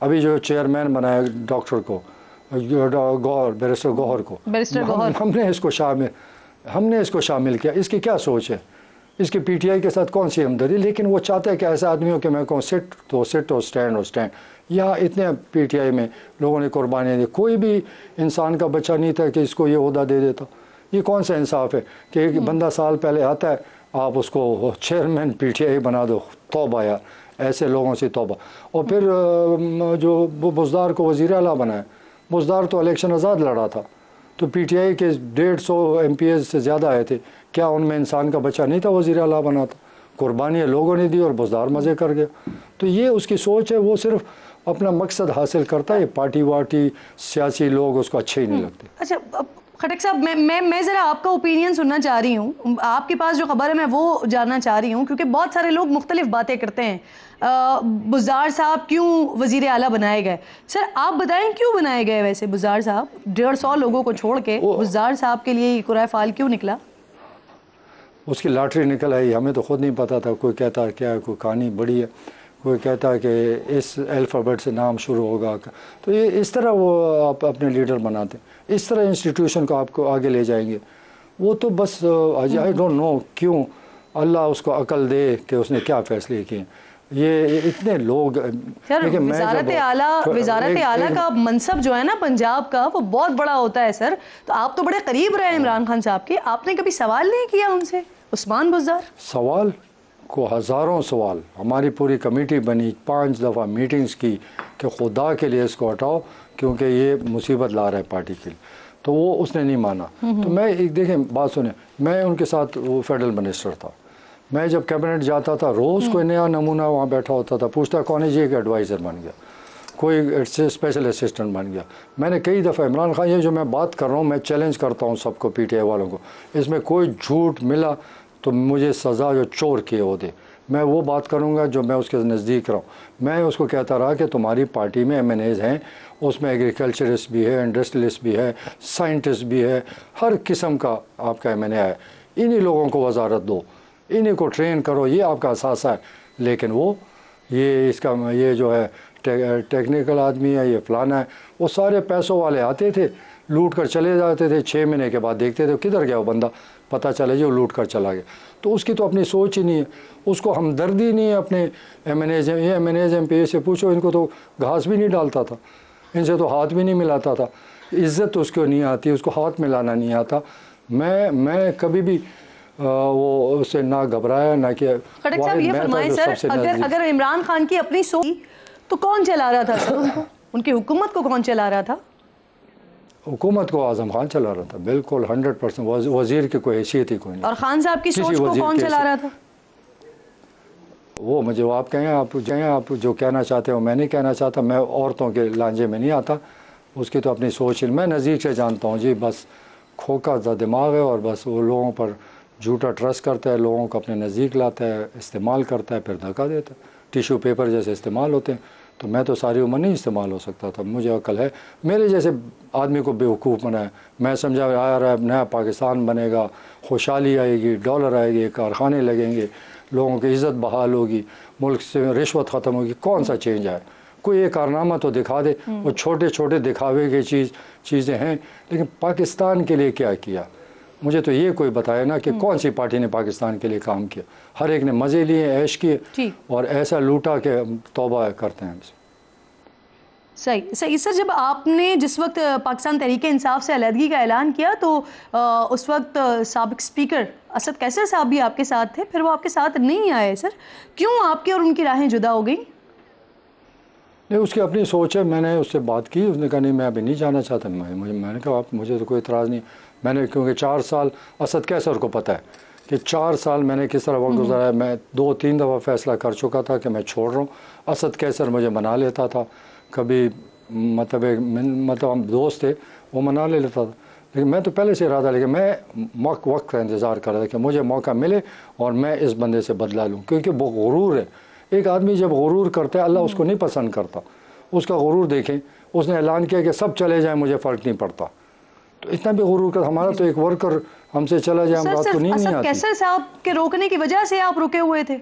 अभी जो चेयरमैन बनाया डॉक्टर को, गौहर, बैरिस्टर गौहर को, हमने इसको शामिल किया। इसकी क्या सोच है? इसकी पीटीआई के साथ कौन सी हमदर्दी? लेकिन वो चाहता है कि ऐसे आदमियों के मैं कहूँ सिट तो सिट और स्टैंड। यहाँ इतने पीटीआई में लोगों ने कुर्बानियाँ दी, कोई भी इंसान का बच्चा नहीं था कि इसको ये ओहदा दे देता। ये कौन सा इंसाफ है कि एक बंदा साल पहले आता है, आप उसको चेयरमैन पीटीआई बना दो? तौबा यार, ऐसे लोगों से तौबा। और फिर जो बुज़दार को वज़ीर आला बनाया, बुज़दार तो इलेक्शन आज़ाद लड़ा था, तो पीटीआई के 150 एमपीएस से ज़्यादा आए थे, क्या उनमें इंसान का बच्चा नहीं था वज़ीर आला बना था? कुर्बानियाँ लोगों ने दी और बुज़दार मज़े कर गया। तो ये उसकी सोच है, वो सिर्फ अपना मकसद हासिल करता है। पार्टी वार्टी सियासी लोग उसको अच्छे ही नहीं लगते। अच्छा खटक साहब, मैं ज़रा आपका ओपिनियन सुनना चाह रही हूँ। आपके पास जो खबर है मैं वो जानना चाह रही हूँ, क्योंकि बहुत सारे लोग मुख्तलिफ बातें करते हैं। बुज़दार साहब क्यों वज़ीर आला बनाए गए? सर आप बताएं क्यों बनाए गए वैसे बुज़दार साहब? 150 लोगों को छोड़ के बुज़दार साहब के लिए कुराए फाल क्यों निकला? उसकी लॉटरी निकल आई, हमें तो खुद नहीं पता था। कोई कहता है क्या, कोई कहानी बड़ी है, कोई कहता है कि इस अल्फ़ाबेट से नाम शुरू होगा। तो ये इस तरह वो आप अपने लीडर बनाते हैं, इस तरह इंस्टीट्यूशन को आपको आगे ले जाएंगे। वो तो बस आई डोंट नो क्यों अल्लाह उसको अकल दे कि उसने क्या फ़ैसले किए। ये इतने लोग, वज़ारत आला का मनसब जो है ना पंजाब का, वो बहुत बड़ा होता है सर। तो आप तो बड़े करीब रहे इमरान खान साहब के, आपने कभी सवाल नहीं किया उनसे, उस्मान बुज़दार? सवाल को हज़ारों सवाल, हमारी पूरी कमेटी बनी, 5 दफ़ा मीटिंग्स की कि खुदा के लिए इसको हटाओ क्योंकि ये मुसीबत ला रहा है पार्टी के लिए। तो वो उसने नहीं माना। तो मैं एक देखें बात सुने, मैं उनके साथ वो फेडरल मिनिस्टर था, मैं जब कैबिनेट जाता था रोज़ कोई नया नमूना वहाँ बैठा होता था, पूछता कौन है जी, एक एडवाइज़र बन गया, कोई स्पेशल असिस्टेंट बन गया। मैंने कई दफ़ा इमरान खान, ये जो मैं बात कर रहा हूँ मैं चैलेंज करता हूँ सबको, पीटीआई वालों को, इसमें कोई झूठ मिला तो मुझे सज़ा जो चोर किए हो दे, मैं वो बात करूँगा जो मैं उसके नज़दीक रहूँ। मैं उसको कहता रहा कि तुम्हारी पार्टी में MNAs हैं, उसमें एग्रीकल्चरिस्ट भी है, इंडस्ट्रियलिस्ट भी है, साइंटिस्ट भी है, हर किस्म का आपका MNA है। इन्हीं लोगों को वजारत दो, इन्हीं को ट्रेन करो, ये आपका असासा है। लेकिन वो ये जो है टेक्निकल आदमी है, ये फलाना है, वो सारे पैसों वाले आते थे, लूट कर चले जाते थे, 6 महीने के बाद देखते थे किधर गया वो बंदा, पता चले जी वो लूट कर चला गया। तो उसकी तो अपनी सोच ही नहीं है, उसको हमदर्दी नहीं है अपने MNAs MPs से पूछो, इनको तो घास भी नहीं डालता था, इनसे तो हाथ भी नहीं मिलाता था, इज़्ज़त तो उसको नहीं आती, उसको हाथ मिलाना नहीं आता। मैं कभी भी वो उससे ना घबराया ना कि। खटक साहब ये फरमाएं सर, अगर इमरान खान की अपनी सोच तो कौन चला रहा था सर उनको? उनकी हुकूमत को कौन चला रहा था? हुकूमत को आज़म खान चला रहा था, बिल्कुल 100%। वज़ीर की कोई हैसियत ही कोई नहीं। और खान साहब की सोच को कौन चला रहा था? वो मुझे आप कहें, आप जो कहना चाहते हो मैं नहीं कहना चाहता, मैं औरतों के लांझे में नहीं आता, उसकी तो अपनी सोच ही। मैं नज़दीक से जानता हूँ जी, बस खोखा सा दिमाग है और बस वो लोगों पर झूठा ट्रस्ट करता है, लोगों को अपने नज़दीक लाता है, इस्तेमाल करता है, फिर धक्का देता है। टिशू पेपर जैसे इस्तेमाल होते हैं, तो मैं तो सारी उम्र नहीं इस्तेमाल हो सकता था, मुझे अकल है। मेरे जैसे आदमी को बेवकूफ़ बनाया, मैं समझा आ रहा है नया पाकिस्तान बनेगा, खुशहाली आएगी, डॉलर आएगी, कारखाने लगेंगे, लोगों की इज़्ज़त बहाल होगी, मुल्क से रिश्वत ख़त्म होगी। कौन सा चेंज आए? कोई एक कारनामा तो दिखा दे। वो छोटे छोटे दिखावे की चीज़ें हैं, लेकिन पाकिस्तान के लिए क्या किया मुझे तो ये कोई बताए ना कि कौन सी पार्टी ने पाकिस्तान के लिए काम किया। हर एक ने मज़े लिए, ऐश किए और ऐसा लूटा कि तौबा करते हैं। सही सर, जब आपने जिस वक्त पाकिस्तान तहरीक इंसाफ से अलहदगी का ऐलान किया तो उस वक्त साबिक स्पीकर असद कैसर साहब भी आपके साथ थे, फिर वो आपके साथ नहीं आए सर, क्यों आपकी और उनकी राहें जुदा हो गई? नहीं, उसकी अपनी सोच है। मैंने उससे बात की, उसने कहा नहीं मैं अभी नहीं जाना चाहता। मैंने कहा आप, मुझे तो कोई इतराज़ नहीं। मैंने क्योंकि 4 साल असद कैसर को पता है कि 4 साल मैंने किस तरह वक्त गुजारा है। मैं 2-3 दफ़ा फ़ैसला कर चुका था कि मैं छोड़ रहा हूँ। असद कैसर मुझे मना लेता था, कभी मतलब हम दोस्त थे, वो मना लेता था, लेकिन मैं तो पहले से इरादा, लेकिन मैं वक्त का इंतज़ार कर रहा था कि मुझे मौका मिले और मैं इस बंदे से बदला लूँ, क्योंकि वो गुरूर है। एक आदमी जब गुरूर करता है, अल्लाह उसको नहीं पसंद करता। उसका गुरूर देखें, उसने ऐलान किया कि सब चले जाएं, मुझे फ़र्क नहीं पड़ता। तो इतना भी गुरूर कर, हमारा तो एक वर्कर हमसे चला जाए, हम रात को नींद नहीं आती। कैसर साहब के रोकने की वजह से आप रुके हुए थे?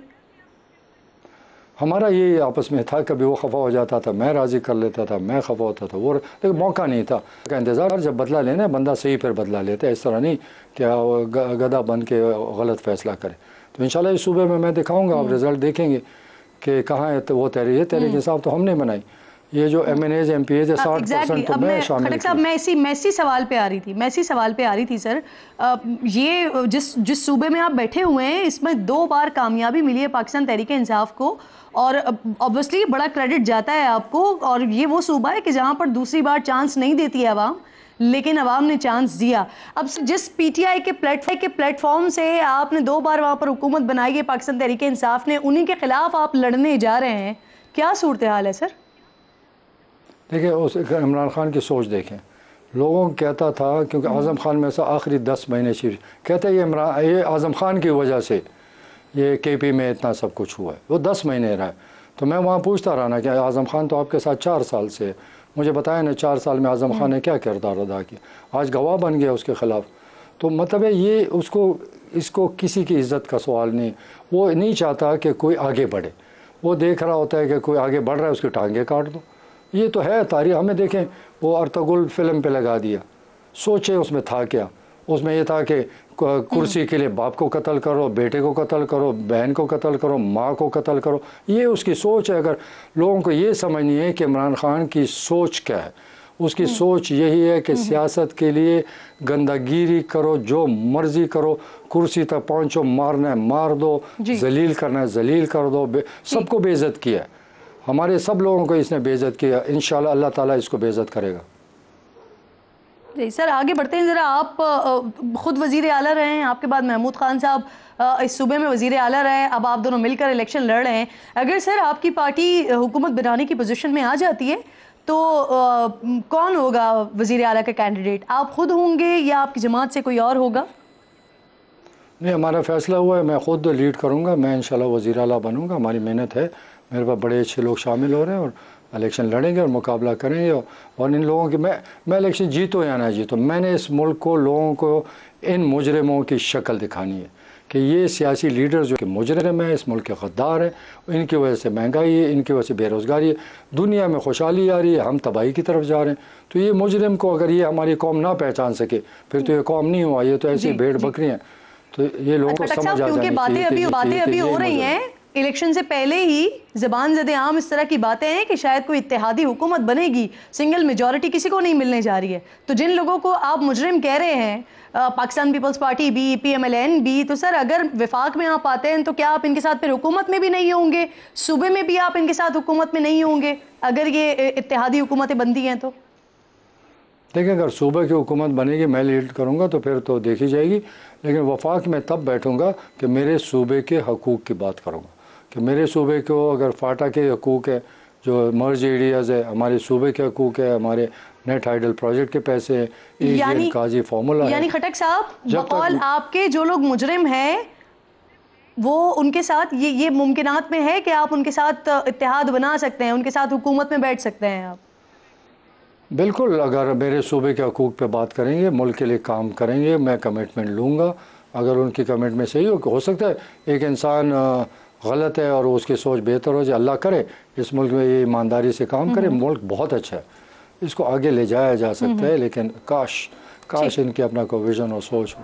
हमारा ये आपस में था, कभी वो खफा हो जाता था, मैं राज़ी कर लेता था, मैं खफा होता था वो, लेकिन मौका नहीं था का इंतज़ार। जब बदला लेना है बंदा सही फिर बदला लेता है, इस तरह नहीं कि गधा बन के गलत फ़ैसला करे। तो इंशाल्लाह इस सूबे में मैं दिखाऊँगा, आप रिज़ल्ट देखेंगे कि कहाँ है। तो वो तहरीक इंसाफ तो हमने बनाई, ये जो MNAs MPAs है 60% तो मैं शामिल खटक साहब, मैं इसी सवाल पे आ रही थी सर। ये जिस सूबे में आप बैठे हुए हैं, इसमें 2 बार कामयाबी मिली है पाकिस्तान तहरीक इंसाफ को, और ऑब्वियसली बड़ा क्रेडिट जाता है आपको। और ये वो सूबा है कि जहां पर दूसरी बार चांस नहीं देती है अवाम, लेकिन अवाम ने चांस दिया। अब जिस PTI के प्लेटफॉर्म से आपने 2 बार वहां पर हुकूमत बनाई है पाकिस्तान तहरीक इंसाफ ने, उन्हीं के खिलाफ आप लड़ने जा रहे हैं, क्या सूरत हाल है सर? देखिए, उस इमरान खान की सोच देखें। लोगों को कहता था, क्योंकि आज़म खान में से आखिरी 10 महीने चीज कहते हैं ये आज़म खान की वजह से ये KP में इतना सब कुछ हुआ है, वो 10 महीने रहा है। तो मैं वहाँ पूछता रहा ना कि आज़म खान तो आपके साथ 4 साल से, मुझे बताया ना 4 साल में आज़म खान ने क्या किरदार अदा किया, आज गवाह बन गया उसके ख़िलाफ़। तो मतलब है ये इसको किसी की इज़्ज़त का सवाल नहीं, वो नहीं चाहता कि कोई आगे बढ़े, वो देख रहा होता है कि कोई आगे बढ़ रहा है उसकी टांगें काट दो। ये तो है तारीख, हमें देखें वो अर्तुगरुल फिल्म पे लगा दिया, सोचे उसमें था क्या, उसमें ये था कि कुर्सी के लिए बाप को कत्ल करो, बेटे को कत्ल करो, बहन को कत्ल करो, माँ को कत्ल करो, ये उसकी सोच है। अगर लोगों को ये समझनी है कि इमरान खान की सोच क्या है, उसकी सोच यही है कि सियासत के लिए गंदागिरी करो, जो मर्जी करो, कुर्सी तक पहुँचो, मारना है मार दो, जलील करना है जलील कर दो, सबको बेइज्जत किया है। हमारे सब लोगों को इसने बेइज्जत किया, इंशाल्लाह अल्लाह ताला इसको बेइज्जत करेगा। जी सर, आगे बढ़ते हैं ज़रा। आप खुद वज़ीर आला रहे हैं, आपके बाद महमूद खान साहब इस सूबे में वज़ीर आला रहे, अब आप दोनों मिलकर इलेक्शन लड़ रहे हैं। अगर सर आपकी पार्टी हुकूमत बनाने की पोजीशन में आ जाती है तो कौन होगा वज़ीर आला का कैंडिडेट? आप खुद होंगे या आपकी जमात से कोई और होगा? नहीं, हमारा फैसला हुआ है, मैं खुद लीड करूँगा, मैं इंशाल्लाह वज़ीर आला बनूँगा। हमारी मेहनत है, मेरे पास बड़े अच्छे लोग शामिल हो रहे हैं और इलेक्शन लड़ेंगे और मुकाबला करेंगे। और इन लोगों की मैं इलेक्शन जीतो या ना जीतो, मैंने इस मुल्क को, लोगों को इन मुजरिमों की शक्ल दिखानी है कि ये सियासी लीडर जो कि मुजरिम है, इस मुल्क के गद्दार हैं, इनकी वजह से महंगाई है, इनकी वजह से बेरोज़गारी है, दुनिया में खुशहाली आ रही है, हम तबाही की तरफ जा रहे हैं। तो ये मुजरिम को अगर ये हमारी कौम ना पहचान सके फिर तो ये कौम नहीं हुआ, ये तो ऐसी भेड़ बकरियाँ। तो ये लोगों को समझ आ जानी चाहिए। बातें अभी हो रही हैं, इलेक्शन से पहले ही ज़बान ज़दे आम इस तरह की बातें हैं कि शायद कोई इत्तेहादी हुकूमत बनेगी, सिंगल मेजॉरिटी किसी को नहीं मिलने जा रही है। तो जिन लोगों को आप मुजरिम कह रहे हैं, पाकिस्तान पीपल्स पार्टी भी, PMLN भी, तो सर अगर विफाक में आप आते हैं तो क्या आप इनके साथ फिर हुकूमत में भी नहीं होंगे? सूबे में भी आप इनके साथ हुकूमत में नहीं होंगे अगर ये इत्तेहादी हुकूमतें बनती हैं? तो देखिए, अगर सूबे की हुकूमत बनेगी, मैं लीड करूँगा तो फिर तो देखी जाएगी, लेकिन वफाक में तब बैठूँगा कि मेरे सूबे के हकूक़ की बात करूँगा कि मेरे सूबे को अगर फाटा के हकूक़ है, जो मर्ज एरियाज़ है, हमारे सूबे के हकूक़ है, हमारे नेट हाइडल प्रोजेक्ट के पैसे, यानी काजी फार्मूला। यानी खटक साहब, बकौल आपके जो लोग मुजरिम हैं वो उनके साथ ये मुमकिनात में है कि आप उनके साथ इत्तेहाद बना सकते हैं, उनके साथ हुकूमत में बैठ सकते हैं आप? बिल्कुल, अगर मेरे सूबे के हकूक़ पे बात करेंगे, मुल्क के लिए काम करेंगे, मैं कमिटमेंट लूँगा। अगर उनकी कमिटमेंट सही हो सकता है एक इंसान गलत है और उसकी सोच बेहतर हो जाए, अल्लाह करे इस मुल्क में ये ईमानदारी से काम करे, मुल्क बहुत अच्छा है, इसको आगे ले जाया जा सकता है। लेकिन काश इनकी अपना कोई विज़न और सोच हो।